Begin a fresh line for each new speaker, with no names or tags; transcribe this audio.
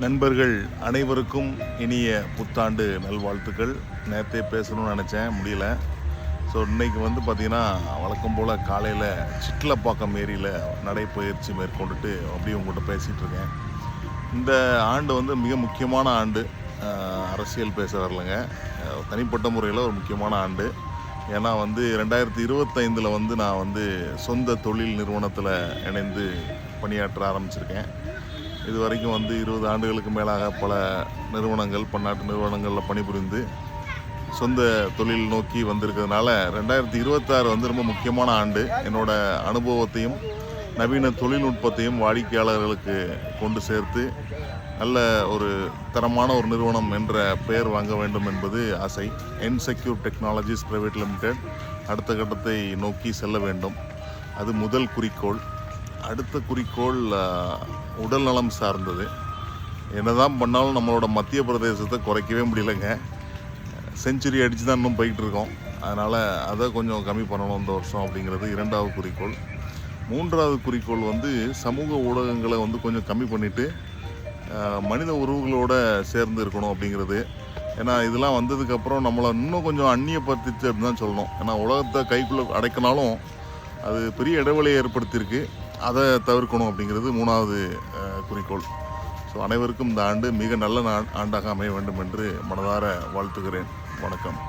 நண்பர்கள் அனைவருக்கும் இனிய புத்தாண்டு நல்வாழ்த்துக்கள். நேற்றே பேசணும்னு நினச்சேன், முடியல. ஸோ இன்றைக்கி பார்த்திங்கன்னா வழக்கம் போல் காலையில் சிட்லப்பாக்கம் ஏரியில் நடைப்பயிற்சி மேற்கொண்டுட்டு அப்படியே உங்கள்கிட்ட பேசிகிட்டு இருக்கேன். இந்த ஆண்டு மிக முக்கியமான ஆண்டு. அரசியல் பேச வரலைங்க, தனிப்பட்ட முறையில் ஒரு முக்கியமான ஆண்டு. ஏன்னா 2025 நான் சொந்த தொழில் நிறுவனத்தில் இணைந்து பணியாற்ற ஆரம்பிச்சிருக்கேன். இது வரைக்கும் 20 ஆண்டுகளுக்கு மேலாக பல நிறுவனங்கள், பன்னாட்டு நிறுவனங்களில் பணிபுரிந்து சொந்த தொழில் நோக்கி வந்திருக்கிறதுனால 2026 ரொம்ப முக்கியமான ஆண்டு. என்னோடய அனுபவத்தையும் நவீன தொழில்நுட்பத்தையும் வாடிக்கையாளர்களுக்கு கொண்டு சேர்த்து நல்ல ஒரு தரமான ஒரு நிறுவனம் என்ற பெயர் வாங்க வேண்டும் என்பது ஆசை. என்செக்யூர் டெக்னாலஜிஸ் பிரைவேட் லிமிடெட் அடுத்த கட்டத்தை நோக்கி செல்ல வேண்டும். அது முதல் குறிக்கோள். அடுத்த குறிக்கோள் உடல் நலம் சார்ந்தது. என்னதான் பண்ணாலும் நம்மளோட மத்திய பிரதேசத்தை குறைக்கவே முடியலைங்க. செஞ்சுரி அடித்து தான் இன்னும் போயிட்டு இருக்கோம். அதனால் அதை கொஞ்சம் கம்மி பண்ணணும் இந்த வருஷம் அப்படிங்கிறது 2வது குறிக்கோள். 3வது குறிக்கோள் சமூக ஊடகங்களை கொஞ்சம் கம்மி பண்ணிவிட்டு மனித உறவுகளோடு சேர்ந்து இருக்கணும் அப்படிங்கிறது. ஏன்னா இதெல்லாம் வந்ததுக்கப்புறம் நம்மளை இன்னும் கொஞ்சம் அந்நியப்படுத்திச்சு அப்படின்னு தான் சொல்லணும். ஏன்னா உலகத்தை கைக்குள்ளே அடைக்கினாலும் அது பெரிய இடைவெளியை ஏற்படுத்தியிருக்கு. அதை தவிர்க்கணும் அப்படிங்கிறது 3வது குறிக்கோள். ஸோ அனைவருக்கும் இந்த ஆண்டு மிக நல்ல ஆண்டாக அமைய வேண்டும் என்று மனதார வாழ்த்துகிறேன். வணக்கம்.